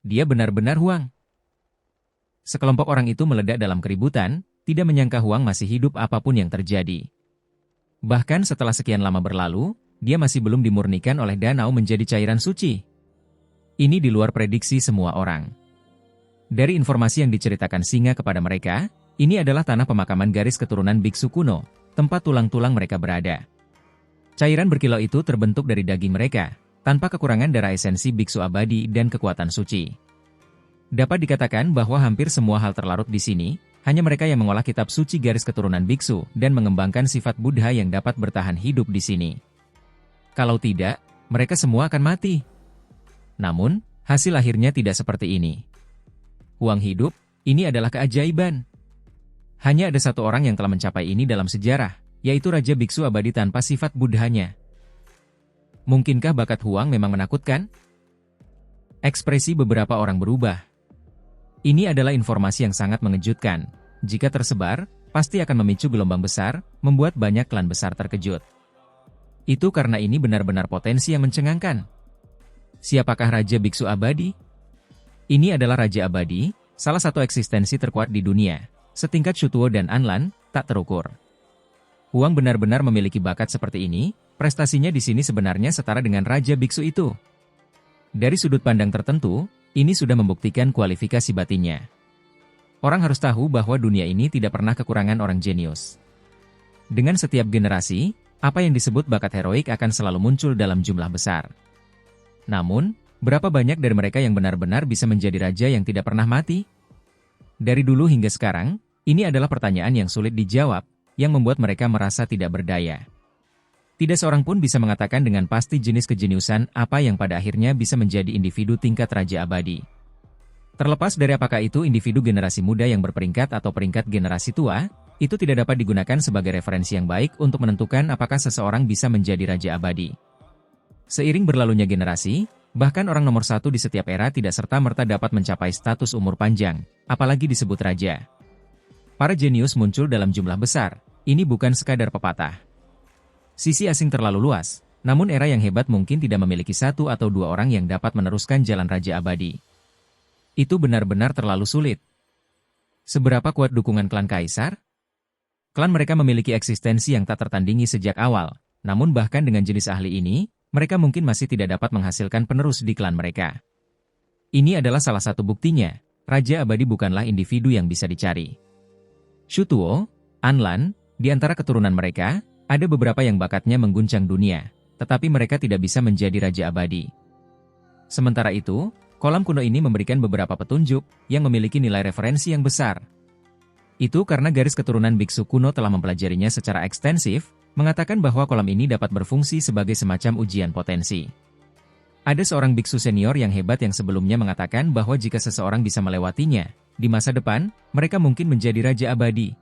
Dia benar-benar Huang. Sekelompok orang itu meledak dalam keributan, tidak menyangka Huang masih hidup apapun yang terjadi. Bahkan setelah sekian lama berlalu, dia masih belum dimurnikan oleh danau menjadi cairan suci. Ini di luar prediksi semua orang. Dari informasi yang diceritakan singa kepada mereka, ini adalah tanah pemakaman garis keturunan biksu kuno, tempat tulang-tulang mereka berada. Cairan berkilau itu terbentuk dari daging mereka, tanpa kekurangan darah esensi biksu abadi dan kekuatan suci. Dapat dikatakan bahwa hampir semua hal terlarut di sini, hanya mereka yang mengolah kitab suci garis keturunan biksu dan mengembangkan sifat Buddha yang dapat bertahan hidup di sini. Kalau tidak, mereka semua akan mati. Namun, hasil akhirnya tidak seperti ini. Huang hidup, ini adalah keajaiban. Hanya ada satu orang yang telah mencapai ini dalam sejarah, yaitu Raja Biksu Abadi tanpa sifat Buddhanya. Mungkinkah bakat Huang memang menakutkan? Ekspresi beberapa orang berubah. Ini adalah informasi yang sangat mengejutkan. Jika tersebar, pasti akan memicu gelombang besar, membuat banyak klan besar terkejut. Itu karena ini benar-benar potensi yang mencengangkan. Siapakah Raja Biksu Abadi? Ini adalah Raja Abadi, salah satu eksistensi terkuat di dunia. Setingkat Shutuo dan Anlan, tak terukur. Huang benar-benar memiliki bakat seperti ini, prestasinya di sini sebenarnya setara dengan Raja Biksu itu. Dari sudut pandang tertentu, ini sudah membuktikan kualifikasi batinnya. Orang harus tahu bahwa dunia ini tidak pernah kekurangan orang jenius. Dengan setiap generasi, apa yang disebut bakat heroik akan selalu muncul dalam jumlah besar. Namun, berapa banyak dari mereka yang benar-benar bisa menjadi raja yang tidak pernah mati? Dari dulu hingga sekarang, ini adalah pertanyaan yang sulit dijawab, yang membuat mereka merasa tidak berdaya. Tidak seorang pun bisa mengatakan dengan pasti jenis kejeniusan apa yang pada akhirnya bisa menjadi individu tingkat Raja Abadi. Terlepas dari apakah itu individu generasi muda yang berperingkat atau peringkat generasi tua, itu tidak dapat digunakan sebagai referensi yang baik untuk menentukan apakah seseorang bisa menjadi Raja Abadi. Seiring berlalunya generasi, bahkan orang nomor satu di setiap era tidak serta-merta dapat mencapai status umur panjang, apalagi disebut raja. Para jenius muncul dalam jumlah besar, ini bukan sekadar pepatah. Sisi asing terlalu luas, namun era yang hebat mungkin tidak memiliki satu atau dua orang yang dapat meneruskan jalan Raja Abadi. Itu benar-benar terlalu sulit. Seberapa kuat dukungan klan Kaisar? Klan mereka memiliki eksistensi yang tak tertandingi sejak awal, namun bahkan dengan jenis ahli ini, mereka mungkin masih tidak dapat menghasilkan penerus di klan mereka. Ini adalah salah satu buktinya, Raja Abadi bukanlah individu yang bisa dicari. Shutuo, Anlan, di antara keturunan mereka, ada beberapa yang bakatnya mengguncang dunia, tetapi mereka tidak bisa menjadi Raja Abadi. Sementara itu, kolam kuno ini memberikan beberapa petunjuk yang memiliki nilai referensi yang besar. Itu karena garis keturunan biksu kuno telah mempelajarinya secara ekstensif, mengatakan bahwa kolam ini dapat berfungsi sebagai semacam ujian potensi. Ada seorang biksu senior yang hebat yang sebelumnya mengatakan bahwa jika seseorang bisa melewatinya, di masa depan, mereka mungkin menjadi Raja Abadi.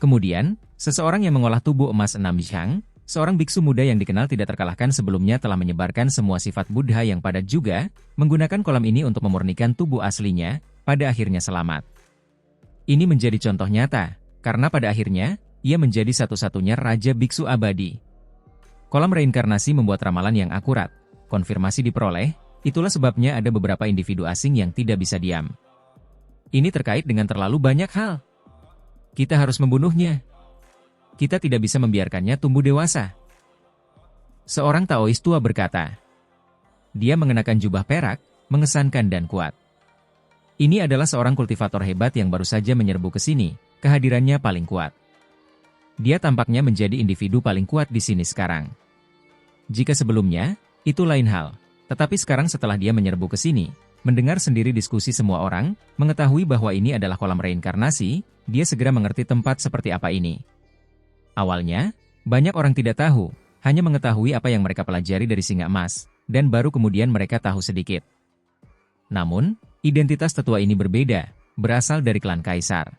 Kemudian, seseorang yang mengolah tubuh emas 6 Shang, seorang biksu muda yang dikenal tidak terkalahkan sebelumnya telah menyebarkan semua sifat Buddha yang padat juga, menggunakan kolam ini untuk memurnikan tubuh aslinya, pada akhirnya selamat. Ini menjadi contoh nyata, karena pada akhirnya, ia menjadi satu-satunya Raja Biksu Abadi. Kolam reinkarnasi membuat ramalan yang akurat, konfirmasi diperoleh, itulah sebabnya ada beberapa individu asing yang tidak bisa diam. Ini terkait dengan terlalu banyak hal. Kita harus membunuhnya. Kita tidak bisa membiarkannya tumbuh dewasa. Seorang Taois tua berkata. Dia mengenakan jubah perak, mengesankan dan kuat. Ini adalah seorang kultivator hebat yang baru saja menyerbu ke sini, kehadirannya paling kuat. Dia tampaknya menjadi individu paling kuat di sini sekarang. Jika sebelumnya, itu lain hal. Tetapi sekarang setelah dia menyerbu ke sini, mendengar sendiri diskusi semua orang, mengetahui bahwa ini adalah kolam reinkarnasi, dia segera mengerti tempat seperti apa ini. Awalnya, banyak orang tidak tahu, hanya mengetahui apa yang mereka pelajari dari singa emas, dan baru kemudian mereka tahu sedikit. Namun, identitas tetua ini berbeda, berasal dari klan Kaisar.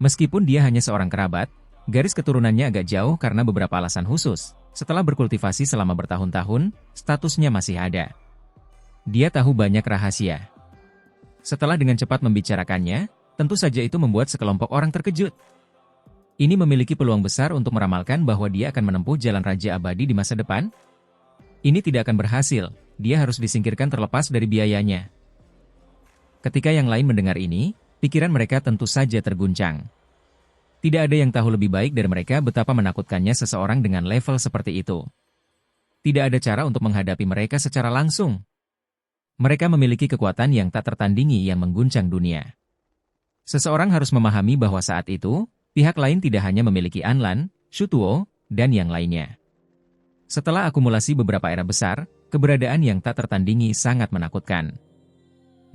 Meskipun dia hanya seorang kerabat, garis keturunannya agak jauh karena beberapa alasan khusus. Setelah berkultivasi selama bertahun-tahun, statusnya masih ada. Dia tahu banyak rahasia. Setelah dengan cepat membicarakannya, tentu saja itu membuat sekelompok orang terkejut. Ini memiliki peluang besar untuk meramalkan bahwa dia akan menempuh jalan Raja Abadi di masa depan. Ini tidak akan berhasil, dia harus disingkirkan terlepas dari biayanya. Ketika yang lain mendengar ini, pikiran mereka tentu saja terguncang. Tidak ada yang tahu lebih baik dari mereka betapa menakutkannya seseorang dengan level seperti itu. Tidak ada cara untuk menghadapi mereka secara langsung. Mereka memiliki kekuatan yang tak tertandingi yang mengguncang dunia. Seseorang harus memahami bahwa saat itu, pihak lain tidak hanya memiliki Anlan, Shutuo, dan yang lainnya. Setelah akumulasi beberapa era besar, keberadaan yang tak tertandingi sangat menakutkan.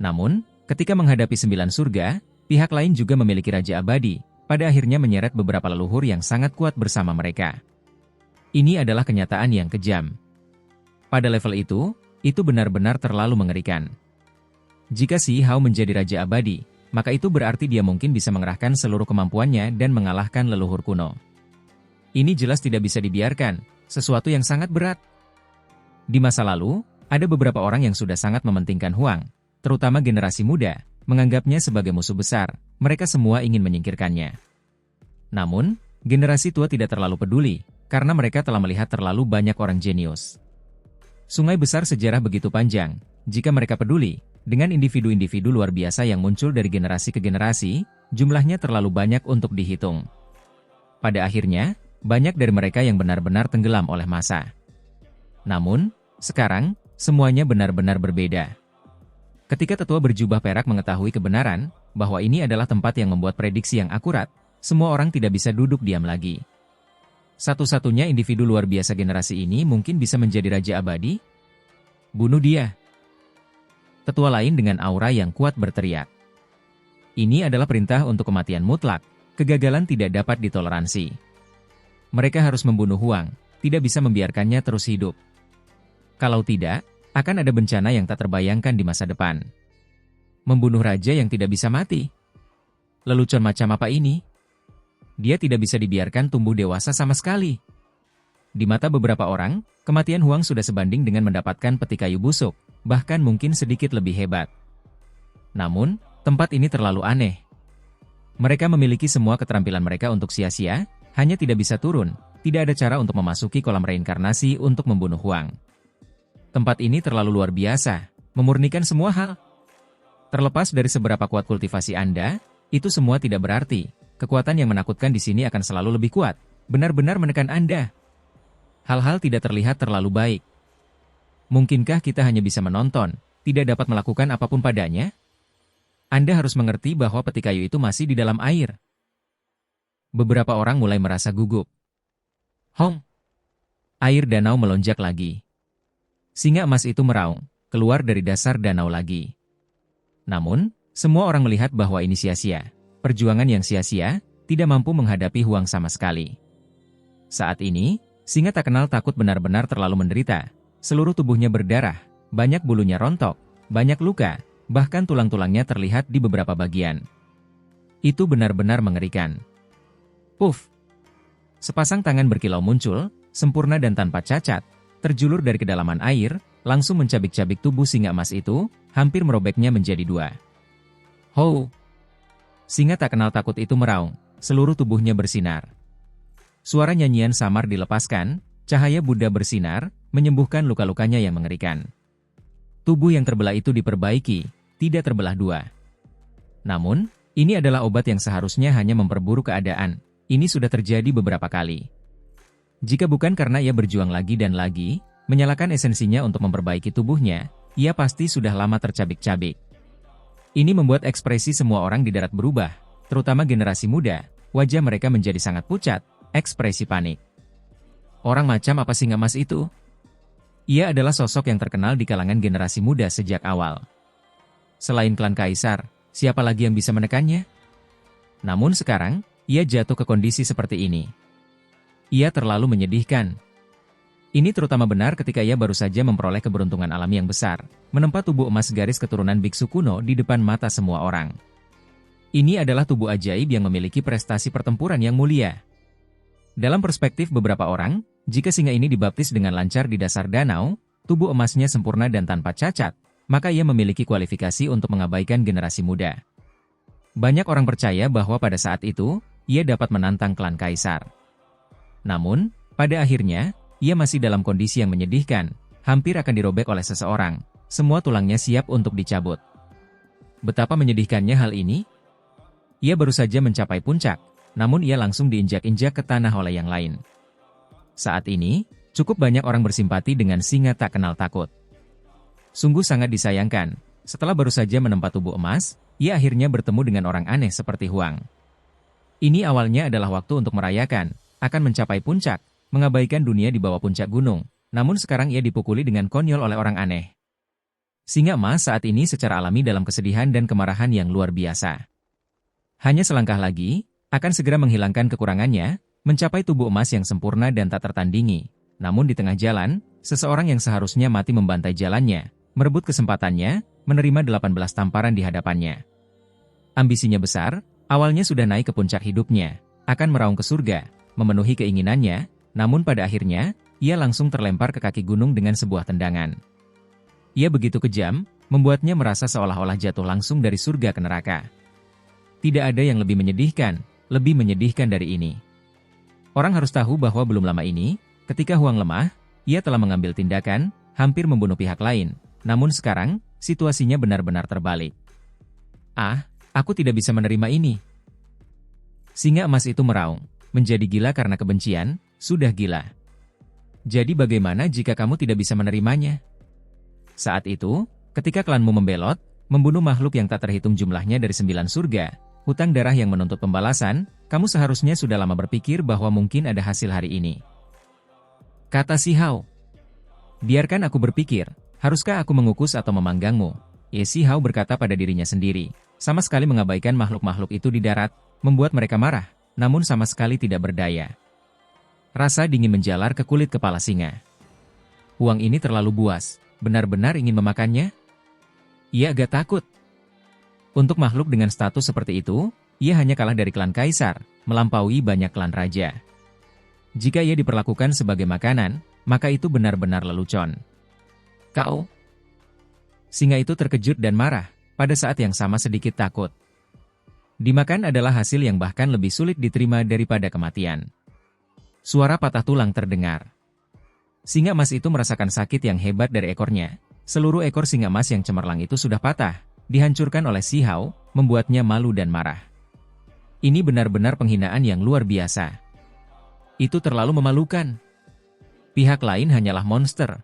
Namun, ketika menghadapi 9 surga, pihak lain juga memiliki Raja Abadi, pada akhirnya menyeret beberapa leluhur yang sangat kuat bersama mereka. Ini adalah kenyataan yang kejam. Pada level itu benar-benar terlalu mengerikan. Jika Si Hao menjadi Raja Abadi, maka itu berarti dia mungkin bisa mengerahkan seluruh kemampuannya dan mengalahkan leluhur kuno. Ini jelas tidak bisa dibiarkan, sesuatu yang sangat berat. Di masa lalu, ada beberapa orang yang sudah sangat mementingkan Huang, terutama generasi muda, menganggapnya sebagai musuh besar, mereka semua ingin menyingkirkannya. Namun, generasi tua tidak terlalu peduli, karena mereka telah melihat terlalu banyak orang jenius. Sungai besar sejarah begitu panjang, jika mereka peduli, dengan individu-individu luar biasa yang muncul dari generasi ke generasi, jumlahnya terlalu banyak untuk dihitung. Pada akhirnya, banyak dari mereka yang benar-benar tenggelam oleh masa. Namun, sekarang, semuanya benar-benar berbeda. Ketika tetua berjubah perak mengetahui kebenaran, bahwa ini adalah tempat yang membuat prediksi yang akurat, semua orang tidak bisa duduk diam lagi. Satu-satunya individu luar biasa generasi ini mungkin bisa menjadi Raja Abadi? Bunuh dia. Tetua lain dengan aura yang kuat berteriak. Ini adalah perintah untuk kematian mutlak, kegagalan tidak dapat ditoleransi. Mereka harus membunuh Huang, tidak bisa membiarkannya terus hidup. Kalau tidak, akan ada bencana yang tak terbayangkan di masa depan. Membunuh raja yang tidak bisa mati. Lelucon macam apa ini? Dia tidak bisa dibiarkan tumbuh dewasa sama sekali. Di mata beberapa orang, kematian Huang sudah sebanding dengan mendapatkan peti kayu busuk, bahkan mungkin sedikit lebih hebat. Namun, tempat ini terlalu aneh. Mereka memiliki semua keterampilan mereka untuk sia-sia, hanya tidak bisa turun, tidak ada cara untuk memasuki kolam reinkarnasi untuk membunuh Huang. Tempat ini terlalu luar biasa, memurnikan semua hal. Terlepas dari seberapa kuat kultivasi Anda, itu semua tidak berarti. Kekuatan yang menakutkan di sini akan selalu lebih kuat, benar-benar menekan Anda. Hal-hal tidak terlihat terlalu baik. Mungkinkah kita hanya bisa menonton, tidak dapat melakukan apapun padanya? Anda harus mengerti bahwa peti kayu itu masih di dalam air. Beberapa orang mulai merasa gugup. Hong! Air danau melonjak lagi. Singa emas itu meraung, keluar dari dasar danau lagi. Namun, semua orang melihat bahwa ini sia-sia. Perjuangan yang sia-sia, tidak mampu menghadapi Huang sama sekali. Saat ini, singa tak kenal takut benar-benar terlalu menderita. Seluruh tubuhnya berdarah, banyak bulunya rontok, banyak luka, bahkan tulang-tulangnya terlihat di beberapa bagian. Itu benar-benar mengerikan. Puff! Sepasang tangan berkilau muncul, sempurna dan tanpa cacat, terjulur dari kedalaman air, langsung mencabik-cabik tubuh singa emas itu, hampir merobeknya menjadi dua. Ho! Singa tak kenal takut itu meraung, seluruh tubuhnya bersinar. Suara nyanyian samar dilepaskan, cahaya Buddha bersinar, menyembuhkan luka-lukanya yang mengerikan. Tubuh yang terbelah itu diperbaiki, tidak terbelah dua. Namun, ini adalah obat yang seharusnya hanya memperburuk keadaan. Ini sudah terjadi beberapa kali. Jika bukan karena ia berjuang lagi dan lagi, menyalakan esensinya untuk memperbaiki tubuhnya, ia pasti sudah lama tercabik-cabik. Ini membuat ekspresi semua orang di darat berubah, terutama generasi muda, wajah mereka menjadi sangat pucat, ekspresi panik. Orang macam apa singa emas itu? Ia adalah sosok yang terkenal di kalangan generasi muda sejak awal. Selain klan kaisar, siapa lagi yang bisa menekannya? Namun sekarang, ia jatuh ke kondisi seperti ini. Ia terlalu menyedihkan. Ini terutama benar ketika ia baru saja memperoleh keberuntungan alami yang besar, menempa tubuh emas garis keturunan biksu kuno di depan mata semua orang. Ini adalah tubuh ajaib yang memiliki prestasi pertempuran yang mulia. Dalam perspektif beberapa orang, jika singa ini dibaptis dengan lancar di dasar danau, tubuh emasnya sempurna dan tanpa cacat, maka ia memiliki kualifikasi untuk mengabaikan generasi muda. Banyak orang percaya bahwa pada saat itu, ia dapat menantang klan kaisar. Namun, pada akhirnya, ia masih dalam kondisi yang menyedihkan, hampir akan dirobek oleh seseorang, semua tulangnya siap untuk dicabut. Betapa menyedihkannya hal ini. Ia baru saja mencapai puncak, namun ia langsung diinjak-injak ke tanah oleh yang lain. Saat ini, cukup banyak orang bersimpati dengan singa tak kenal takut. Sungguh sangat disayangkan, setelah baru saja menempa tubuh emas, ia akhirnya bertemu dengan orang aneh seperti Huang. Ini awalnya adalah waktu untuk merayakan, akan mencapai puncak, mengabaikan dunia di bawah puncak gunung, namun sekarang ia dipukuli dengan konyol oleh orang aneh. Singa emas saat ini secara alami dalam kesedihan dan kemarahan yang luar biasa. Hanya selangkah lagi, akan segera menghilangkan kekurangannya, mencapai tubuh emas yang sempurna dan tak tertandingi. Namun di tengah jalan, seseorang yang seharusnya mati membantai jalannya, merebut kesempatannya, menerima 18 tamparan di hadapannya. Ambisinya besar, awalnya sudah naik ke puncak hidupnya, akan meraung ke surga, memenuhi keinginannya, namun pada akhirnya, ia langsung terlempar ke kaki gunung dengan sebuah tendangan. Ia begitu kejam, membuatnya merasa seolah-olah jatuh langsung dari surga ke neraka. Tidak ada yang lebih menyedihkan dari ini. Orang harus tahu bahwa belum lama ini, ketika Huang lemah, ia telah mengambil tindakan, hampir membunuh pihak lain. Namun sekarang, situasinya benar-benar terbalik. Aku tidak bisa menerima ini. Singa emas itu meraung, menjadi gila karena kebencian, sudah gila. Jadi bagaimana jika kamu tidak bisa menerimanya? Saat itu, ketika klanmu membelot, membunuh makhluk yang tak terhitung jumlahnya dari 9 surga, hutang darah yang menuntut pembalasan, kamu seharusnya sudah lama berpikir bahwa mungkin ada hasil hari ini. Kata Si Hao. Biarkan aku berpikir, haruskah aku mengukus atau memanggangmu? Si Hao berkata pada dirinya sendiri, sama sekali mengabaikan makhluk-makhluk itu di darat, membuat mereka marah, namun sama sekali tidak berdaya. Rasa dingin menjalar ke kulit kepala singa. Huang ini terlalu buas, benar-benar ingin memakannya? Ia agak takut. Untuk makhluk dengan status seperti itu, ia hanya kalah dari klan kaisar, melampaui banyak klan raja. Jika ia diperlakukan sebagai makanan, maka itu benar-benar lelucon. Kau? Singa itu terkejut dan marah, pada saat yang sama sedikit takut. Dimakan adalah hasil yang bahkan lebih sulit diterima daripada kematian. Suara patah tulang terdengar. Singa emas itu merasakan sakit yang hebat dari ekornya. Seluruh ekor singa emas yang cemerlang itu sudah patah, dihancurkan oleh Si Hao, membuatnya malu dan marah. Ini benar-benar penghinaan yang luar biasa. Itu terlalu memalukan. Pihak lain hanyalah monster.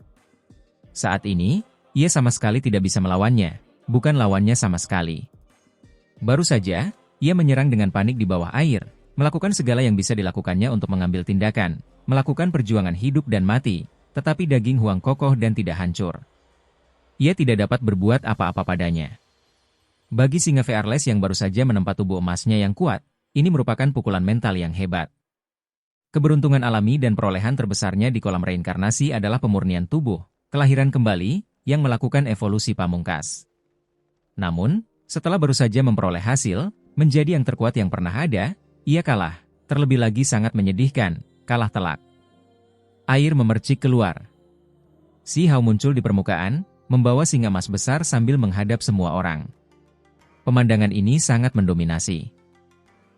Saat ini, ia sama sekali tidak bisa melawannya, bukan lawannya sama sekali. Baru saja, ia menyerang dengan panik di bawah air, melakukan segala yang bisa dilakukannya untuk mengambil tindakan, melakukan perjuangan hidup dan mati, tetapi daging Huang kokoh dan tidak hancur. Ia tidak dapat berbuat apa-apa padanya. Bagi singa Fearless yang baru saja menempa tubuh emasnya yang kuat, ini merupakan pukulan mental yang hebat. Keberuntungan alami dan perolehan terbesarnya di kolam reinkarnasi adalah pemurnian tubuh, kelahiran kembali, yang melakukan evolusi pamungkas. Namun, setelah baru saja memperoleh hasil, menjadi yang terkuat yang pernah ada, ia kalah, terlebih lagi sangat menyedihkan, kalah telak. Air memercik keluar. Si Hao muncul di permukaan, membawa singa emas besar sambil menghadap semua orang. Pemandangan ini sangat mendominasi.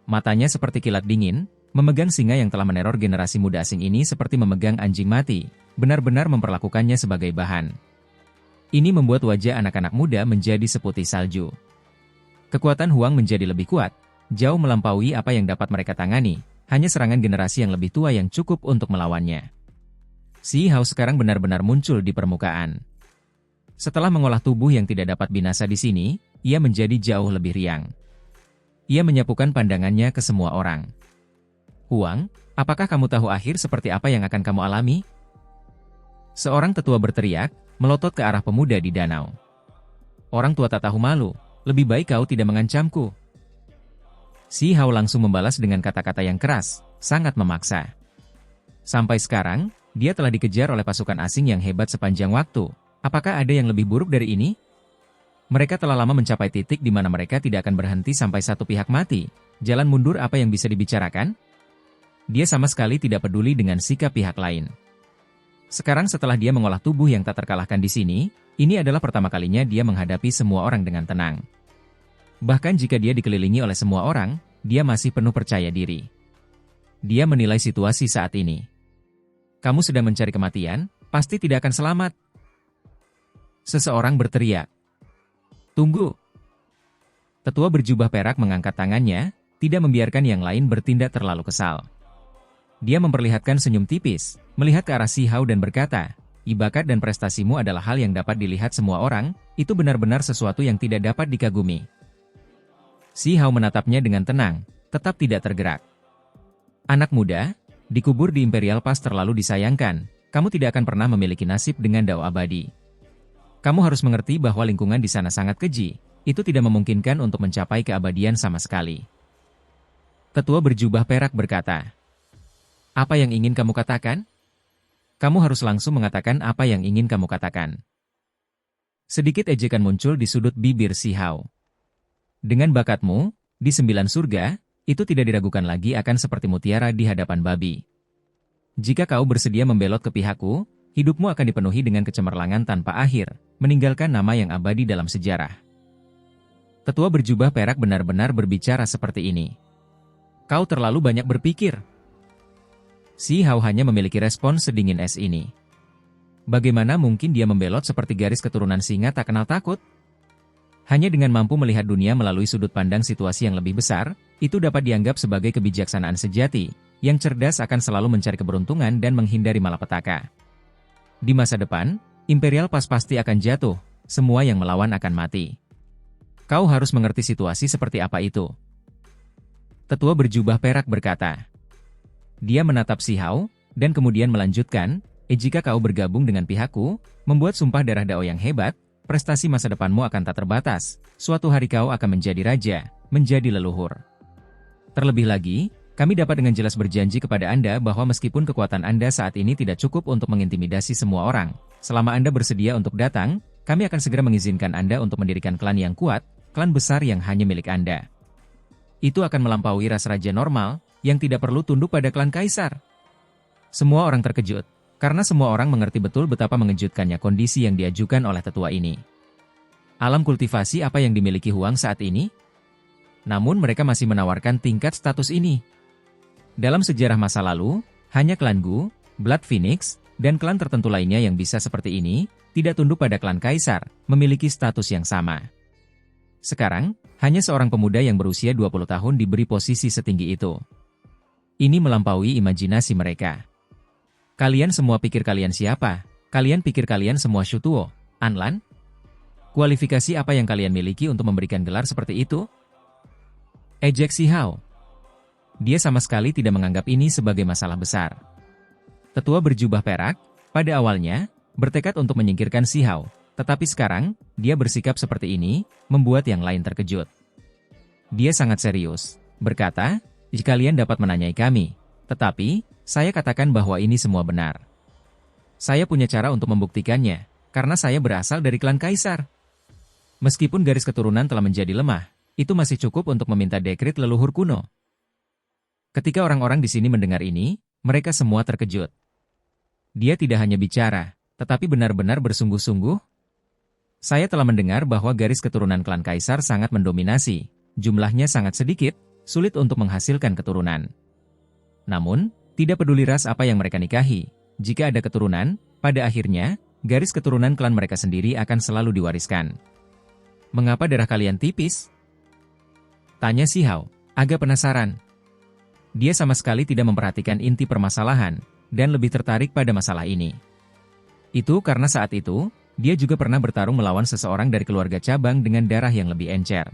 Matanya seperti kilat dingin, memegang singa yang telah meneror generasi muda asing ini seperti memegang anjing mati, benar-benar memperlakukannya sebagai bahan. Ini membuat wajah anak-anak muda menjadi seputih salju. Kekuatan Huang menjadi lebih kuat, jauh melampaui apa yang dapat mereka tangani, hanya serangan generasi yang lebih tua yang cukup untuk melawannya. Si Hao sekarang benar-benar muncul di permukaan. Setelah mengolah tubuh yang tidak dapat binasa di sini, ia menjadi jauh lebih riang. Ia menyapukan pandangannya ke semua orang. Huang, apakah kamu tahu akhir seperti apa yang akan kamu alami? Seorang tetua berteriak, melotot ke arah pemuda di danau. Orang tua tak tahu malu, lebih baik kau tidak mengancamku. Si Hao langsung membalas dengan kata-kata yang keras, sangat memaksa. Sampai sekarang, dia telah dikejar oleh pasukan asing yang hebat sepanjang waktu. Apakah ada yang lebih buruk dari ini? Mereka telah lama mencapai titik di mana mereka tidak akan berhenti sampai satu pihak mati. Jalan mundur apa yang bisa dibicarakan? Dia sama sekali tidak peduli dengan sikap pihak lain. Sekarang setelah dia mengolah tubuh yang tak terkalahkan di sini, ini adalah pertama kalinya dia menghadapi semua orang dengan tenang. Bahkan jika dia dikelilingi oleh semua orang, dia masih penuh percaya diri. Dia menilai situasi saat ini. Kamu sedang mencari kematian, pasti tidak akan selamat. Seseorang berteriak. Tunggu. Tetua berjubah perak mengangkat tangannya, tidak membiarkan yang lain bertindak terlalu kesal. Dia memperlihatkan senyum tipis, melihat ke arah Si Hao dan berkata, "Bakat dan prestasimu adalah hal yang dapat dilihat semua orang, itu benar-benar sesuatu yang tidak dapat dikagumi." Si Hao menatapnya dengan tenang, tetap tidak tergerak. "Anak muda, dikubur di Imperial Pass terlalu disayangkan, kamu tidak akan pernah memiliki nasib dengan Dao abadi. Kamu harus mengerti bahwa lingkungan di sana sangat keji, itu tidak memungkinkan untuk mencapai keabadian sama sekali." Tetua berjubah perak berkata, "Apa yang ingin kamu katakan? Kamu harus langsung mengatakan apa yang ingin kamu katakan." Sedikit ejekan muncul di sudut bibir Si Hao. "Dengan bakatmu, di 9 surga, itu tidak diragukan lagi akan seperti mutiara di hadapan babi. Jika kau bersedia membelot ke pihakku, hidupmu akan dipenuhi dengan kecemerlangan tanpa akhir, meninggalkan nama yang abadi dalam sejarah." Tetua berjubah perak benar-benar berbicara seperti ini. "Kau terlalu banyak berpikir." Si Hao hanya memiliki respon sedingin es ini. Bagaimana mungkin dia membelot seperti garis keturunan singa tak kenal takut? Hanya dengan mampu melihat dunia melalui sudut pandang situasi yang lebih besar, itu dapat dianggap sebagai kebijaksanaan sejati, yang cerdas akan selalu mencari keberuntungan dan menghindari malapetaka. Di masa depan, Imperial Pass pasti akan jatuh, semua yang melawan akan mati. Kau harus mengerti situasi seperti apa itu." Tetua berjubah perak berkata. Dia menatap Si Hao, dan kemudian melanjutkan, "Jika kau bergabung dengan pihakku, membuat sumpah darah Dao yang hebat, prestasi masa depanmu akan tak terbatas, suatu hari kau akan menjadi raja, menjadi leluhur. Terlebih lagi, kami dapat dengan jelas berjanji kepada Anda bahwa meskipun kekuatan Anda saat ini tidak cukup untuk mengintimidasi semua orang, selama Anda bersedia untuk datang, kami akan segera mengizinkan Anda untuk mendirikan klan yang kuat, klan besar yang hanya milik Anda. Itu akan melampaui ras raja normal, yang tidak perlu tunduk pada klan kaisar." Semua orang terkejut, karena semua orang mengerti betul betapa mengejutkannya kondisi yang diajukan oleh tetua ini. Alam kultivasi apa yang dimiliki Huang saat ini? Namun mereka masih menawarkan tingkat status ini. Dalam sejarah masa lalu, hanya klan Gu, Blood Phoenix, dan klan tertentu lainnya yang bisa seperti ini, tidak tunduk pada klan kaisar, memiliki status yang sama. Sekarang, hanya seorang pemuda yang berusia 20 tahun diberi posisi setinggi itu. Ini melampaui imajinasi mereka. Kalian semua pikir kalian siapa? Kalian pikir kalian semua Shutuo, Anlan? Kualifikasi apa yang kalian miliki untuk memberikan gelar seperti itu? Ejek Si Hao. Dia sama sekali tidak menganggap ini sebagai masalah besar. Tetua berjubah perak, pada awalnya, bertekad untuk menyingkirkan Si Hao. Tetapi sekarang, dia bersikap seperti ini, membuat yang lain terkejut. Dia sangat serius, berkata, "Jika kalian dapat menanyai kami, tetapi, saya katakan bahwa ini semua benar. Saya punya cara untuk membuktikannya, karena saya berasal dari klan kaisar. Meskipun garis keturunan telah menjadi lemah, itu masih cukup untuk meminta dekret leluhur kuno." Ketika orang-orang di sini mendengar ini, mereka semua terkejut. Dia tidak hanya bicara, tetapi benar-benar bersungguh-sungguh. "Saya telah mendengar bahwa garis keturunan klan kaisar sangat mendominasi, jumlahnya sangat sedikit, sulit untuk menghasilkan keturunan. Namun, tidak peduli ras apa yang mereka nikahi, jika ada keturunan, pada akhirnya, garis keturunan klan mereka sendiri akan selalu diwariskan." "Mengapa darah kalian tipis?" tanya Si Hao, agak penasaran. Dia sama sekali tidak memperhatikan inti permasalahan, dan lebih tertarik pada masalah ini. Itu karena saat itu, dia juga pernah bertarung melawan seseorang dari keluarga cabang dengan darah yang lebih encer.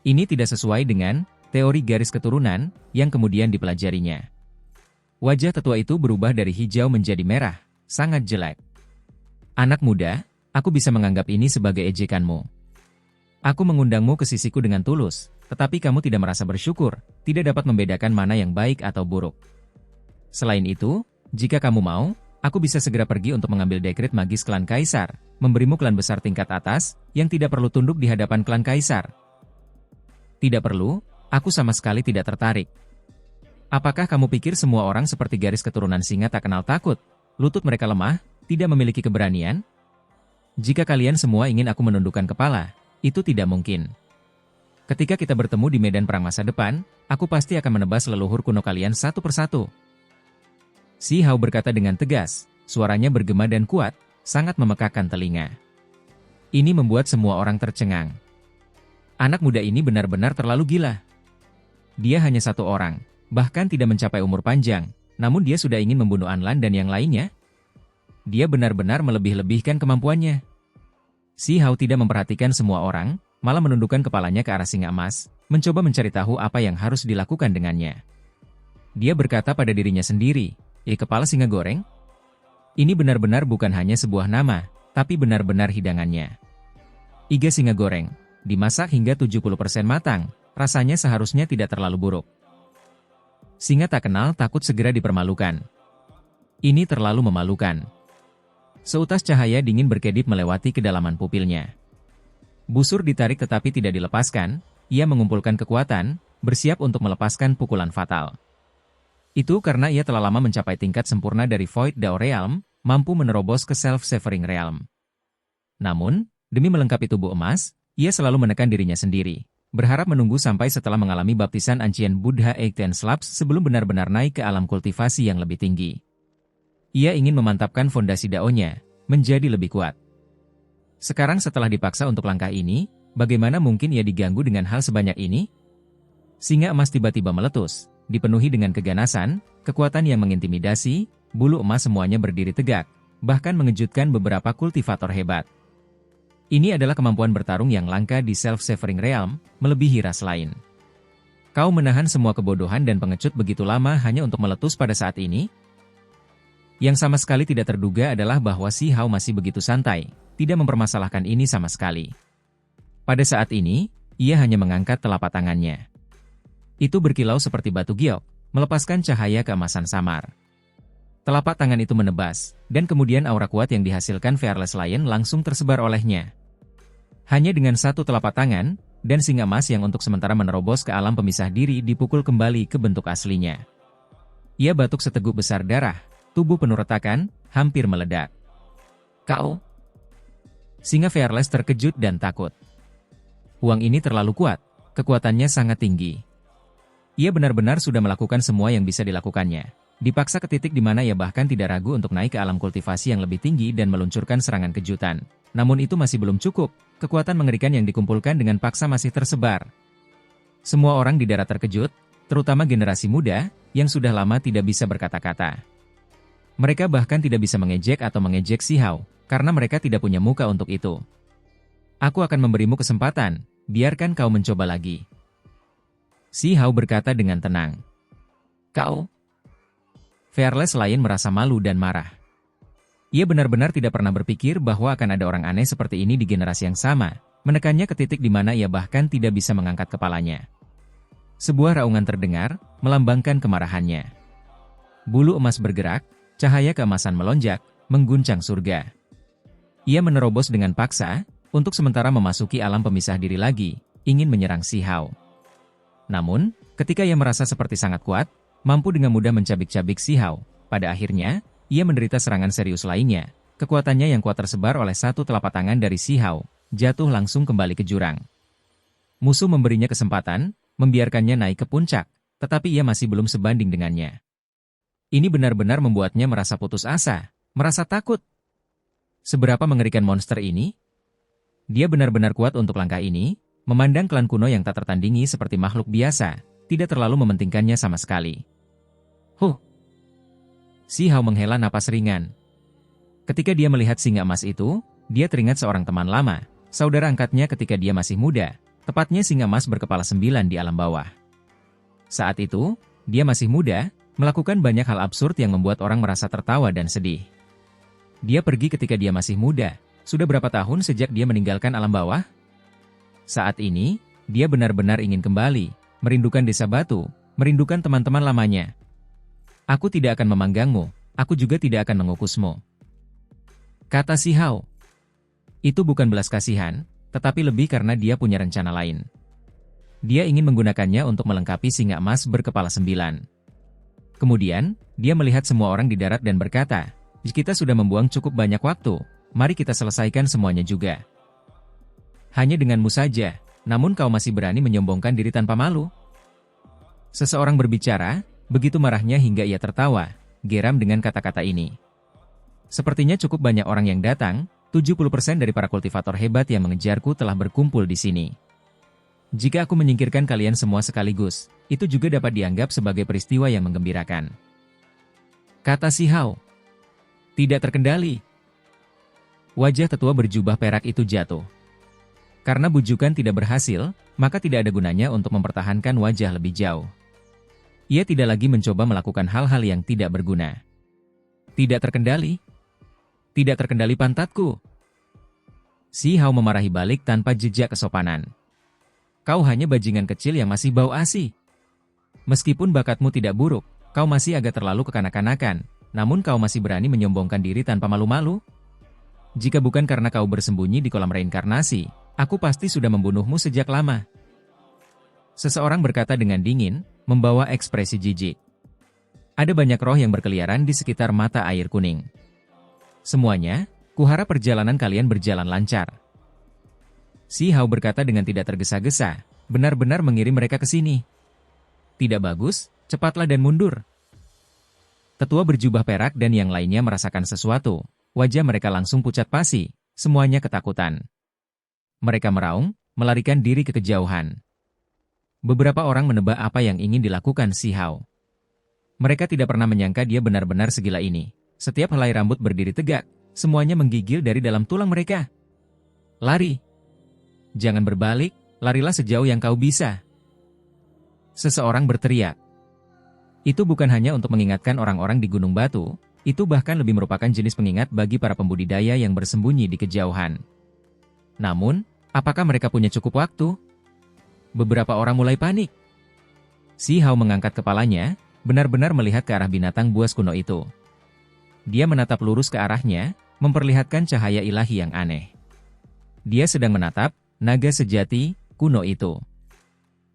Ini tidak sesuai dengan teori garis keturunan yang kemudian dipelajarinya. Wajah tetua itu berubah dari hijau menjadi merah, sangat jelek. "Anak muda, aku bisa menganggap ini sebagai ejekanmu. Aku mengundangmu ke sisiku dengan tulus, tetapi kamu tidak merasa bersyukur, tidak dapat membedakan mana yang baik atau buruk. Selain itu, jika kamu mau, aku bisa segera pergi untuk mengambil dekret magis klan kaisar, memberimu klan besar tingkat atas, yang tidak perlu tunduk di hadapan klan kaisar." "Tidak perlu, aku sama sekali tidak tertarik. Apakah kamu pikir semua orang seperti garis keturunan singa tak kenal takut, lutut mereka lemah, tidak memiliki keberanian? Jika kalian semua ingin aku menundukkan kepala, itu tidak mungkin. Ketika kita bertemu di medan perang masa depan, aku pasti akan menebas leluhur kuno kalian satu persatu." Si Hao berkata dengan tegas, suaranya bergema dan kuat, sangat memekakkan telinga. Ini membuat semua orang tercengang. Anak muda ini benar-benar terlalu gila. Dia hanya satu orang, bahkan tidak mencapai umur panjang, namun dia sudah ingin membunuh Anlan dan yang lainnya. Dia benar-benar melebih-lebihkan kemampuannya. Si Hao tidak memperhatikan semua orang, malah menundukkan kepalanya ke arah singa emas, mencoba mencari tahu apa yang harus dilakukan dengannya. Dia berkata pada dirinya sendiri, kepala singa goreng? Ini benar-benar bukan hanya sebuah nama, tapi benar-benar hidangannya. Iga singa goreng, dimasak hingga 70% matang, rasanya seharusnya tidak terlalu buruk. Singa tak kenal takut segera dipermalukan. Ini terlalu memalukan. Seutas cahaya dingin berkedip melewati kedalaman pupilnya. Busur ditarik tetapi tidak dilepaskan, ia mengumpulkan kekuatan, bersiap untuk melepaskan pukulan fatal. Itu karena ia telah lama mencapai tingkat sempurna dari Void Dao Realm, mampu menerobos ke Self-Severing Realm. Namun, demi melengkapi tubuh emas, ia selalu menekan dirinya sendiri, berharap menunggu sampai setelah mengalami baptisan Ancient Buddha Eighteen Slabs sebelum benar-benar naik ke alam kultivasi yang lebih tinggi. Ia ingin memantapkan fondasi daonya, menjadi lebih kuat. Sekarang setelah dipaksa untuk langkah ini, bagaimana mungkin ia diganggu dengan hal sebanyak ini? Singa emas tiba-tiba meletus, dipenuhi dengan keganasan, kekuatan yang mengintimidasi, bulu emas semuanya berdiri tegak, bahkan mengejutkan beberapa kultivator hebat. Ini adalah kemampuan bertarung yang langka di Self-Severing Realm, melebihi ras lain. Kau menahan semua kebodohan dan pengecut begitu lama hanya untuk meletus pada saat ini? Yang sama sekali tidak terduga adalah bahwa Si Hao masih begitu santai, tidak mempermasalahkan ini sama sekali. Pada saat ini, ia hanya mengangkat telapak tangannya. Itu berkilau seperti batu giok, melepaskan cahaya keemasan samar. Telapak tangan itu menebas, dan kemudian aura kuat yang dihasilkan Fearless Lion langsung tersebar olehnya. Hanya dengan satu telapak tangan, dan singa emas yang untuk sementara menerobos ke alam pemisah diri dipukul kembali ke bentuk aslinya. Ia batuk seteguk besar darah, tubuh penuh retakan, hampir meledak. Kau? Singa Fearless terkejut dan takut. Huang ini terlalu kuat, kekuatannya sangat tinggi. Ia benar-benar sudah melakukan semua yang bisa dilakukannya. Dipaksa ke titik di mana ia bahkan tidak ragu untuk naik ke alam kultivasi yang lebih tinggi dan meluncurkan serangan kejutan. Namun itu masih belum cukup, kekuatan mengerikan yang dikumpulkan dengan paksa masih tersebar. Semua orang di darat terkejut, terutama generasi muda, yang sudah lama tidak bisa berkata-kata. Mereka bahkan tidak bisa mengejek atau mengejek Si Hao, karena mereka tidak punya muka untuk itu. Aku akan memberimu kesempatan, biarkan kau mencoba lagi. Si Hao berkata dengan tenang. Kau? Fearless Lion merasa malu dan marah. Ia benar-benar tidak pernah berpikir bahwa akan ada orang aneh seperti ini di generasi yang sama, menekannya ke titik di mana ia bahkan tidak bisa mengangkat kepalanya. Sebuah raungan terdengar, melambangkan kemarahannya. Bulu emas bergerak, cahaya keemasan melonjak, mengguncang surga. Ia menerobos dengan paksa, untuk sementara memasuki alam pemisah diri lagi, ingin menyerang Si Hao. Namun, ketika ia merasa seperti sangat kuat, mampu dengan mudah mencabik-cabik Si Hao, pada akhirnya, ia menderita serangan serius lainnya. Kekuatannya yang kuat tersebar oleh satu telapak tangan dari Si Hao, jatuh langsung kembali ke jurang. Musuh memberinya kesempatan, membiarkannya naik ke puncak, tetapi ia masih belum sebanding dengannya. Ini benar-benar membuatnya merasa putus asa, merasa takut. Seberapa mengerikan monster ini? Dia benar-benar kuat untuk langkah ini, memandang klan kuno yang tak tertandingi seperti makhluk biasa, tidak terlalu mementingkannya sama sekali. Si Hao menghela napas ringan. Ketika dia melihat singa emas itu, dia teringat seorang teman lama, saudara angkatnya ketika dia masih muda, tepatnya singa emas berkepala 9 di alam bawah. Saat itu, dia masih muda, melakukan banyak hal absurd yang membuat orang merasa tertawa dan sedih. Dia pergi ketika dia masih muda. Sudah berapa tahun sejak dia meninggalkan alam bawah? Saat ini, dia benar-benar ingin kembali, merindukan desa batu, merindukan teman-teman lamanya. Aku tidak akan memanggangmu, aku juga tidak akan mengukusmu. Kata Si Hao. Itu bukan belas kasihan, tetapi lebih karena dia punya rencana lain. Dia ingin menggunakannya untuk melengkapi singa emas berkepala 9. Kemudian, dia melihat semua orang di darat dan berkata, kita sudah membuang cukup banyak waktu, mari kita selesaikan semuanya juga. Hanya denganmu saja, namun kau masih berani menyombongkan diri tanpa malu. Seseorang berbicara, begitu marahnya hingga ia tertawa, geram dengan kata-kata ini. Sepertinya cukup banyak orang yang datang, 70% dari para kultivator hebat yang mengejarku telah berkumpul di sini. Jika aku menyingkirkan kalian semua sekaligus, itu juga dapat dianggap sebagai peristiwa yang menggembirakan. Kata Si Hao. Tidak terkendali. Wajah tetua berjubah perak itu jatuh. Karena bujukan tidak berhasil, maka tidak ada gunanya untuk mempertahankan wajah lebih jauh. Ia tidak lagi mencoba melakukan hal-hal yang tidak berguna. Tidak terkendali. Tidak terkendali pantatku. Si Hao memarahi balik tanpa jejak kesopanan. Kau hanya bajingan kecil yang masih bau ASI. Meskipun bakatmu tidak buruk, kau masih agak terlalu kekanak-kanakan, namun kau masih berani menyombongkan diri tanpa malu-malu? Jika bukan karena kau bersembunyi di kolam reinkarnasi, aku pasti sudah membunuhmu sejak lama. Seseorang berkata dengan dingin, membawa ekspresi jijik. Ada banyak roh yang berkeliaran di sekitar mata air kuning. Semuanya, kuharap perjalanan kalian berjalan lancar. Si Hao berkata dengan tidak tergesa-gesa, benar-benar mengirim mereka ke sini. Tidak bagus, cepatlah dan mundur. Tetua berjubah perak dan yang lainnya merasakan sesuatu. Wajah mereka langsung pucat pasi, semuanya ketakutan. Mereka meraung, melarikan diri ke kejauhan. Beberapa orang menebak apa yang ingin dilakukan Si Hao. Mereka tidak pernah menyangka dia benar-benar segila ini. Setiap helai rambut berdiri tegak, semuanya menggigil dari dalam tulang mereka. Lari! Jangan berbalik, larilah sejauh yang kau bisa. Seseorang berteriak. Itu bukan hanya untuk mengingatkan orang-orang di Gunung Batu, itu bahkan lebih merupakan jenis pengingat bagi para pembudidaya yang bersembunyi di kejauhan. Namun, apakah mereka punya cukup waktu? Beberapa orang mulai panik. Si Hao mengangkat kepalanya, benar-benar melihat ke arah binatang buas kuno itu. Dia menatap lurus ke arahnya, memperlihatkan cahaya ilahi yang aneh. Dia sedang menatap naga sejati kuno itu.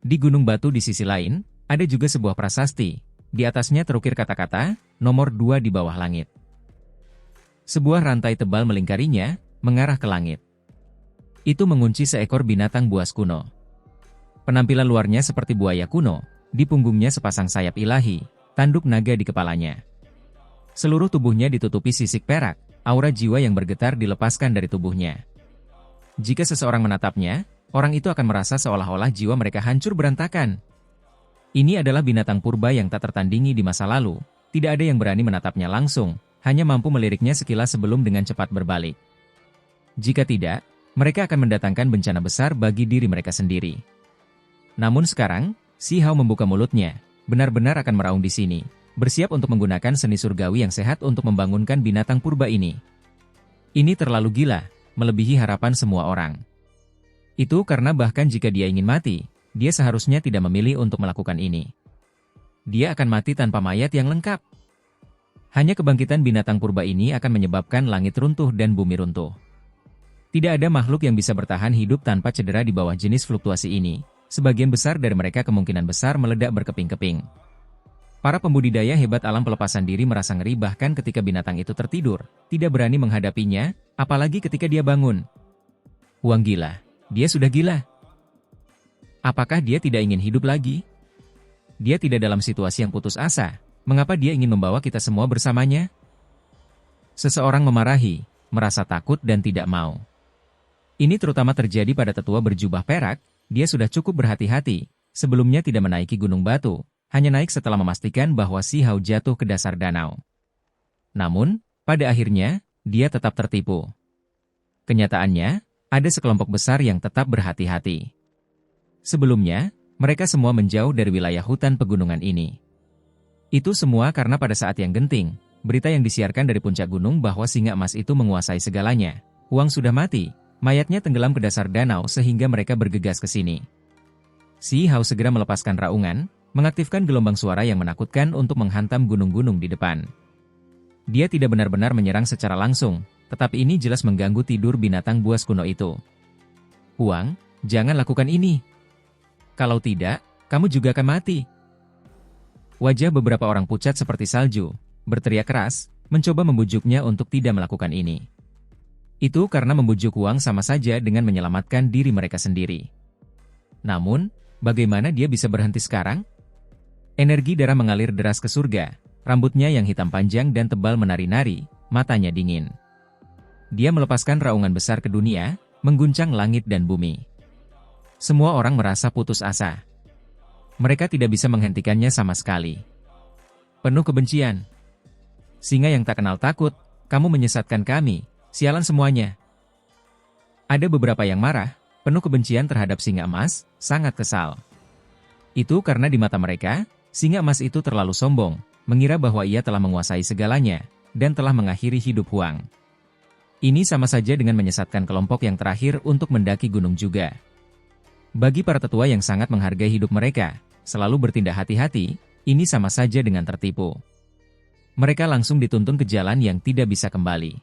Di Gunung Batu di sisi lain, ada juga sebuah prasasti. Di atasnya terukir kata-kata, nomor 2 di bawah langit. Sebuah rantai tebal melingkarinya, mengarah ke langit. Itu mengunci seekor binatang buas kuno. Penampilan luarnya seperti buaya kuno, di punggungnya sepasang sayap ilahi, tanduk naga di kepalanya. Seluruh tubuhnya ditutupi sisik perak, aura jiwa yang bergetar dilepaskan dari tubuhnya. Jika seseorang menatapnya, orang itu akan merasa seolah-olah jiwa mereka hancur berantakan. Ini adalah binatang purba yang tak tertandingi di masa lalu, tidak ada yang berani menatapnya langsung, hanya mampu meliriknya sekilas sebelum dengan cepat berbalik. Jika tidak, mereka akan mendatangkan bencana besar bagi diri mereka sendiri. Namun sekarang, Si Hao membuka mulutnya, benar-benar akan meraung di sini, bersiap untuk menggunakan seni surgawi yang sehat untuk membangunkan binatang purba ini. Ini terlalu gila, melebihi harapan semua orang. Itu karena bahkan jika dia ingin mati, dia seharusnya tidak memilih untuk melakukan ini. Dia akan mati tanpa mayat yang lengkap. Hanya kebangkitan binatang purba ini akan menyebabkan langit runtuh dan bumi runtuh. Tidak ada makhluk yang bisa bertahan hidup tanpa cedera di bawah jenis fluktuasi ini. Sebagian besar dari mereka kemungkinan besar meledak berkeping-keping. Para pembudidaya hebat alam pelepasan diri merasa ngeri bahkan ketika binatang itu tertidur, tidak berani menghadapinya, apalagi ketika dia bangun. Huang gila, dia sudah gila. Apakah dia tidak ingin hidup lagi? Dia tidak dalam situasi yang putus asa, mengapa dia ingin membawa kita semua bersamanya? Seseorang memarahi, merasa takut dan tidak mau. Ini terutama terjadi pada tetua berjubah perak, dia sudah cukup berhati-hati, sebelumnya tidak menaiki Gunung Batu. Hanya naik setelah memastikan bahwa Si Hao jatuh ke dasar danau. Namun, pada akhirnya, dia tetap tertipu. Kenyataannya, ada sekelompok besar yang tetap berhati-hati. Sebelumnya, mereka semua menjauh dari wilayah hutan pegunungan ini. Itu semua karena pada saat yang genting, berita yang disiarkan dari puncak gunung bahwa singa emas itu menguasai segalanya. Huang sudah mati, mayatnya tenggelam ke dasar danau sehingga mereka bergegas ke sini. Si Hao segera melepaskan raungan, mengaktifkan gelombang suara yang menakutkan untuk menghantam gunung-gunung di depan. Dia tidak benar-benar menyerang secara langsung, tetapi ini jelas mengganggu tidur binatang buas kuno itu. Huang, jangan lakukan ini. Kalau tidak, kamu juga akan mati. Wajah beberapa orang pucat seperti salju, berteriak keras, mencoba membujuknya untuk tidak melakukan ini. Itu karena membujuk Huang sama saja dengan menyelamatkan diri mereka sendiri. Namun, bagaimana dia bisa berhenti sekarang? Energi darah mengalir deras ke surga, rambutnya yang hitam panjang dan tebal menari-nari, matanya dingin. Dia melepaskan raungan besar ke dunia, mengguncang langit dan bumi. Semua orang merasa putus asa. Mereka tidak bisa menghentikannya sama sekali. Penuh kebencian. Singa yang tak kenal takut, kamu menyesatkan kami, sialan semuanya. Ada beberapa yang marah, penuh kebencian terhadap singa emas, sangat kesal. Itu karena di mata mereka, singa emas itu terlalu sombong, mengira bahwa ia telah menguasai segalanya, dan telah mengakhiri hidup Huang. Ini sama saja dengan menyesatkan kelompok yang terakhir untuk mendaki gunung juga. Bagi para tetua yang sangat menghargai hidup mereka, selalu bertindak hati-hati, ini sama saja dengan tertipu. Mereka langsung dituntun ke jalan yang tidak bisa kembali.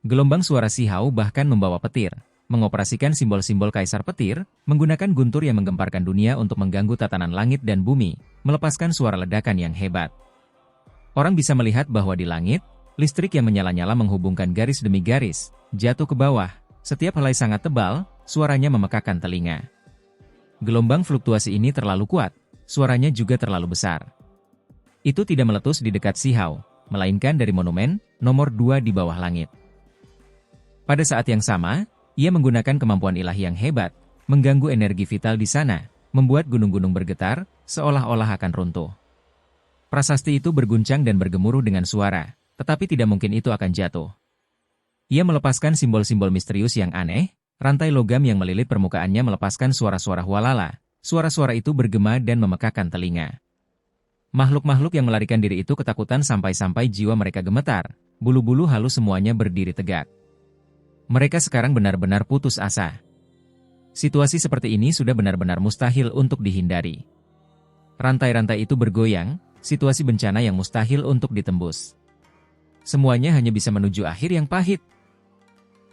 Gelombang suara Sihau bahkan membawa petir, mengoperasikan simbol-simbol kaisar petir, menggunakan guntur yang menggemparkan dunia untuk mengganggu tatanan langit dan bumi, melepaskan suara ledakan yang hebat. Orang bisa melihat bahwa di langit, listrik yang menyala-nyala menghubungkan garis demi garis, jatuh ke bawah, setiap helai sangat tebal, suaranya memekakan telinga. Gelombang fluktuasi ini terlalu kuat, suaranya juga terlalu besar. Itu tidak meletus di dekat Sihau, melainkan dari monumen, nomor 2 di bawah langit. Pada saat yang sama, ia menggunakan kemampuan ilahi yang hebat, mengganggu energi vital di sana, membuat gunung-gunung bergetar, seolah-olah akan runtuh. Prasasti itu berguncang dan bergemuruh dengan suara, tetapi tidak mungkin itu akan jatuh. Ia melepaskan simbol-simbol misterius yang aneh, rantai logam yang melilit permukaannya melepaskan suara-suara hualala, suara-suara itu bergema dan memekakan telinga. Makhluk-makhluk yang melarikan diri itu ketakutan sampai-sampai jiwa mereka gemetar, bulu-bulu halus semuanya berdiri tegak. Mereka sekarang benar-benar putus asa. Situasi seperti ini sudah benar-benar mustahil untuk dihindari. Rantai-rantai itu bergoyang, situasi bencana yang mustahil untuk ditembus. Semuanya hanya bisa menuju akhir yang pahit.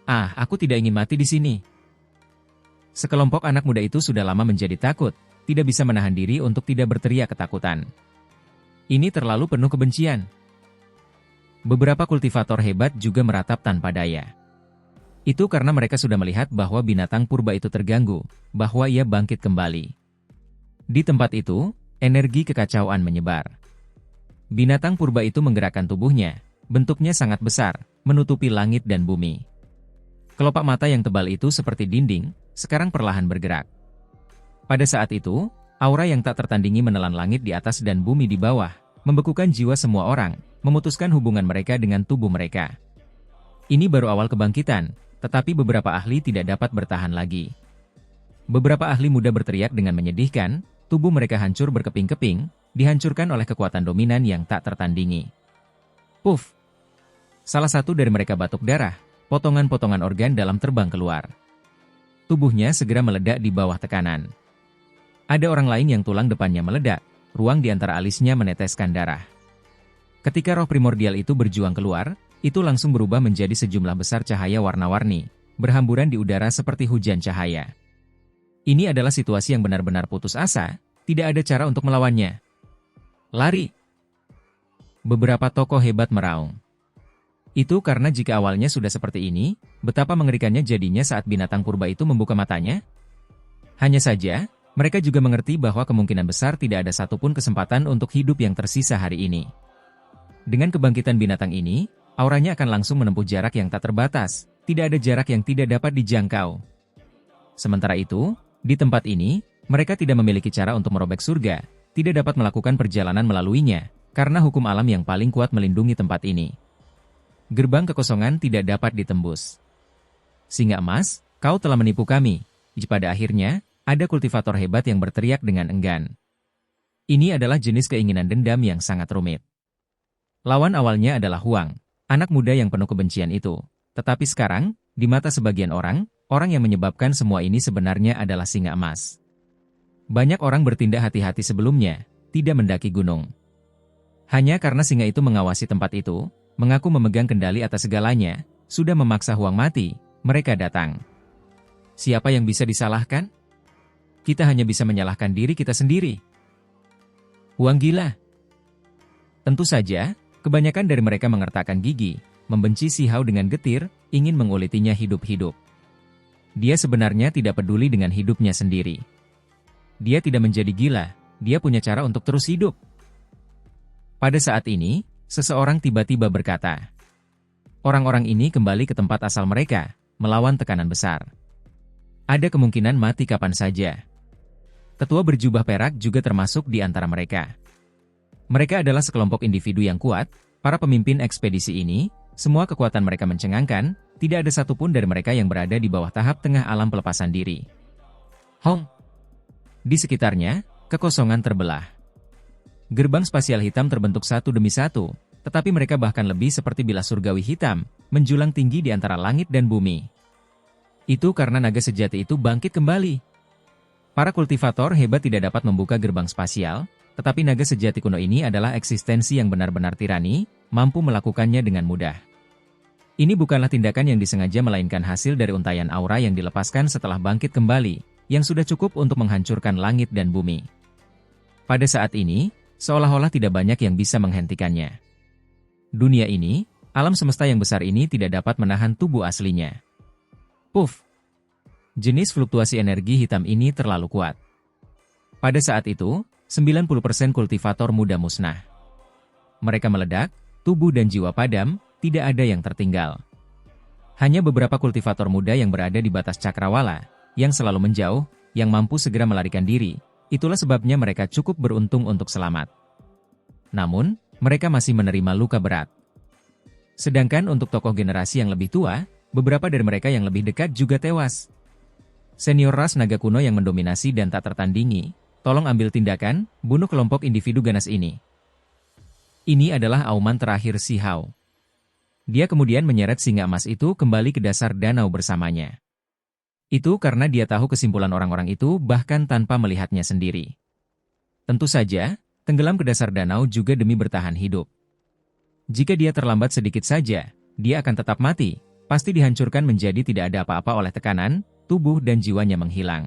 Aku tidak ingin mati di sini. Sekelompok anak muda itu sudah lama menjadi takut, tidak bisa menahan diri untuk tidak berteriak ketakutan. Ini terlalu penuh kebencian. Beberapa kultivator hebat juga meratap tanpa daya. Itu karena mereka sudah melihat bahwa binatang purba itu terganggu, bahwa ia bangkit kembali. Di tempat itu, energi kekacauan menyebar. Binatang purba itu menggerakkan tubuhnya, bentuknya sangat besar, menutupi langit dan bumi. Kelopak mata yang tebal itu seperti dinding, sekarang perlahan bergerak. Pada saat itu, aura yang tak tertandingi menelan langit di atas dan bumi di bawah, membekukan jiwa semua orang, memutuskan hubungan mereka dengan tubuh mereka. Ini baru awal kebangkitan, tetapi beberapa ahli tidak dapat bertahan lagi. Beberapa ahli muda berteriak dengan menyedihkan, tubuh mereka hancur berkeping-keping, dihancurkan oleh kekuatan dominan yang tak tertandingi. Puff! Salah satu dari mereka batuk darah, potongan-potongan organ dalam terbang keluar. Tubuhnya segera meledak di bawah tekanan. Ada orang lain yang tulang depannya meledak, ruang di antara alisnya meneteskan darah. Ketika roh primordial itu berjuang keluar, itu langsung berubah menjadi sejumlah besar cahaya warna-warni, berhamburan di udara seperti hujan cahaya. Ini adalah situasi yang benar-benar putus asa, tidak ada cara untuk melawannya. Lari! Beberapa tokoh hebat meraung. Itu karena jika awalnya sudah seperti ini, betapa mengerikannya jadinya saat binatang purba itu membuka matanya? Hanya saja, mereka juga mengerti bahwa kemungkinan besar tidak ada satupun kesempatan untuk hidup yang tersisa hari ini. Dengan kebangkitan binatang ini, auranya akan langsung menempuh jarak yang tak terbatas, tidak ada jarak yang tidak dapat dijangkau. Sementara itu, di tempat ini, mereka tidak memiliki cara untuk merobek surga, tidak dapat melakukan perjalanan melaluinya, karena hukum alam yang paling kuat melindungi tempat ini. Gerbang kekosongan tidak dapat ditembus. Singa emas, kau telah menipu kami. Pada akhirnya, ada kultivator hebat yang berteriak dengan enggan. Ini adalah jenis keinginan dendam yang sangat rumit. Lawan awalnya adalah Huang, anak muda yang penuh kebencian itu. Tetapi sekarang, di mata sebagian orang, orang yang menyebabkan semua ini sebenarnya adalah singa emas. Banyak orang bertindak hati-hati sebelumnya, tidak mendaki gunung. Hanya karena singa itu mengawasi tempat itu, mengaku memegang kendali atas segalanya, sudah memaksa Huang mati, mereka datang. Siapa yang bisa disalahkan? Kita hanya bisa menyalahkan diri kita sendiri. Huang gila. Tentu saja, kebanyakan dari mereka mengertakkan gigi, membenci Sihau dengan getir, ingin mengulitinya hidup-hidup. Dia sebenarnya tidak peduli dengan hidupnya sendiri. Dia tidak menjadi gila, dia punya cara untuk terus hidup. Pada saat ini, seseorang tiba-tiba berkata, orang-orang ini kembali ke tempat asal mereka, melawan tekanan besar. Ada kemungkinan mati kapan saja. Tetua berjubah perak juga termasuk di antara mereka. Mereka adalah sekelompok individu yang kuat, para pemimpin ekspedisi ini, semua kekuatan mereka mencengangkan, tidak ada satupun dari mereka yang berada di bawah tahap tengah alam pelepasan diri. Hong! Di sekitarnya, kekosongan terbelah. Gerbang spasial hitam terbentuk satu demi satu, tetapi mereka bahkan lebih seperti bilah surgawi hitam, menjulang tinggi di antara langit dan bumi. Itu karena naga sejati itu bangkit kembali. Para kultivator hebat tidak dapat membuka gerbang spasial, tetapi naga sejati kuno ini adalah eksistensi yang benar-benar tirani, mampu melakukannya dengan mudah. Ini bukanlah tindakan yang disengaja melainkan hasil dari untaian aura yang dilepaskan setelah bangkit kembali, yang sudah cukup untuk menghancurkan langit dan bumi. Pada saat ini, seolah-olah tidak banyak yang bisa menghentikannya. Dunia ini, alam semesta yang besar ini tidak dapat menahan tubuh aslinya. Puff! Jenis fluktuasi energi hitam ini terlalu kuat. Pada saat itu, 90% kultivator muda musnah. Mereka meledak, tubuh dan jiwa padam, tidak ada yang tertinggal. Hanya beberapa kultivator muda yang berada di batas cakrawala, yang selalu menjauh, yang mampu segera melarikan diri, itulah sebabnya mereka cukup beruntung untuk selamat. Namun, mereka masih menerima luka berat. Sedangkan untuk tokoh generasi yang lebih tua, beberapa dari mereka yang lebih dekat juga tewas. Senior ras naga kuno yang mendominasi dan tak tertandingi, tolong ambil tindakan, bunuh kelompok individu ganas ini. Ini adalah auman terakhir Si Hao. Dia kemudian menyeret singa emas itu kembali ke dasar danau bersamanya. Itu karena dia tahu kesimpulan orang-orang itu bahkan tanpa melihatnya sendiri. Tentu saja, tenggelam ke dasar danau juga demi bertahan hidup. Jika dia terlambat sedikit saja, dia akan tetap mati, pasti dihancurkan menjadi tidak ada apa-apa oleh tekanan, tubuh dan jiwanya menghilang.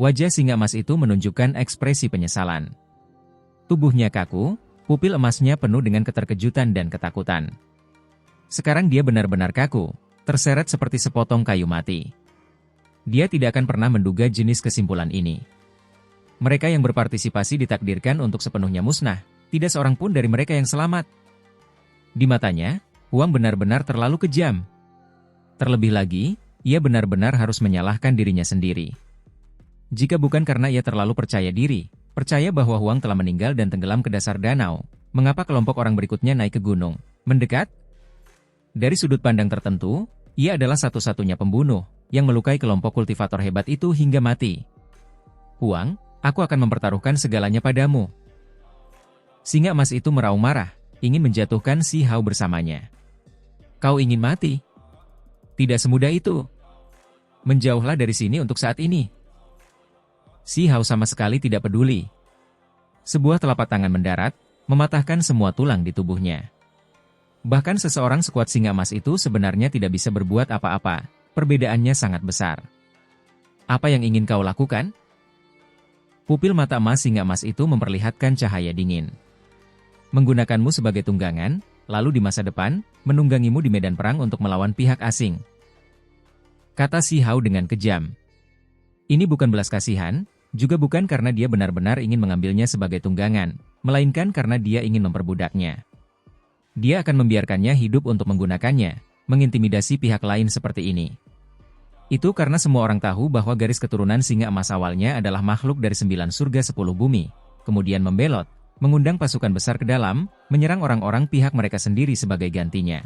Wajah singa emas itu menunjukkan ekspresi penyesalan. Tubuhnya kaku, pupil emasnya penuh dengan keterkejutan dan ketakutan. Sekarang dia benar-benar kaku, terseret seperti sepotong kayu mati. Dia tidak akan pernah menduga jenis kesimpulan ini. Mereka yang berpartisipasi ditakdirkan untuk sepenuhnya musnah, tidak seorang pun dari mereka yang selamat. Di matanya, Huang benar-benar terlalu kejam. Terlebih lagi, ia benar-benar harus menyalahkan dirinya sendiri. Jika bukan karena ia terlalu percaya diri, percaya bahwa Huang telah meninggal dan tenggelam ke dasar danau, mengapa kelompok orang berikutnya naik ke gunung, mendekat? Dari sudut pandang tertentu, ia adalah satu-satunya pembunuh yang melukai kelompok kultivator hebat itu hingga mati. Huang, aku akan mempertaruhkan segalanya padamu. Singa emas itu meraung marah, ingin menjatuhkan Si Hao bersamanya. Kau ingin mati? Tidak semudah itu. Menjauhlah dari sini untuk saat ini. Si Hao sama sekali tidak peduli. Sebuah telapak tangan mendarat, mematahkan semua tulang di tubuhnya. Bahkan seseorang sekuat singa emas itu sebenarnya tidak bisa berbuat apa-apa. Perbedaannya sangat besar. Apa yang ingin kau lakukan? Pupil mata emas singa emas itu memperlihatkan cahaya dingin. Menggunakanmu sebagai tunggangan, lalu di masa depan, menunggangimu di medan perang untuk melawan pihak asing. Kata Si Hao dengan kejam. Ini bukan belas kasihan, juga bukan karena dia benar-benar ingin mengambilnya sebagai tunggangan, melainkan karena dia ingin memperbudaknya. Dia akan membiarkannya hidup untuk menggunakannya, mengintimidasi pihak lain seperti ini. Itu karena semua orang tahu bahwa garis keturunan singa emas awalnya adalah makhluk dari 9 surga 10 bumi, kemudian membelot, mengundang pasukan besar ke dalam, menyerang orang-orang pihak mereka sendiri sebagai gantinya.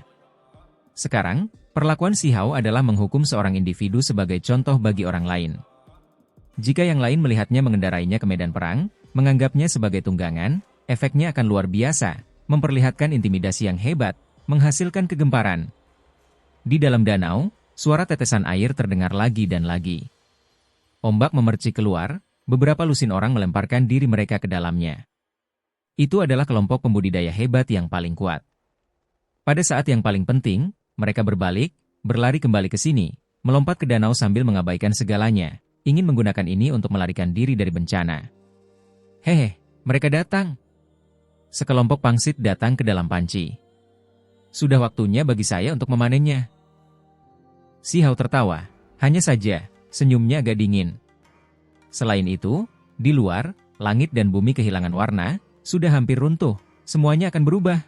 Sekarang, perlakuan Si Hao adalah menghukum seorang individu sebagai contoh bagi orang lain. Jika yang lain melihatnya mengendarainya ke medan perang, menganggapnya sebagai tunggangan, efeknya akan luar biasa, memperlihatkan intimidasi yang hebat, menghasilkan kegemparan. Di dalam danau, suara tetesan air terdengar lagi dan lagi. Ombak memercik keluar, beberapa lusin orang melemparkan diri mereka ke dalamnya. Itu adalah kelompok pembudidaya hebat yang paling kuat. Pada saat yang paling penting, mereka berbalik, berlari kembali ke sini, melompat ke danau sambil mengabaikan segalanya, ingin menggunakan ini untuk melarikan diri dari bencana. Hehe, mereka datang. Sekelompok pangsit datang ke dalam panci. Sudah waktunya bagi saya untuk memanennya. Si Hao tertawa, hanya saja, senyumnya agak dingin. Selain itu, di luar, langit dan bumi kehilangan warna, sudah hampir runtuh, semuanya akan berubah.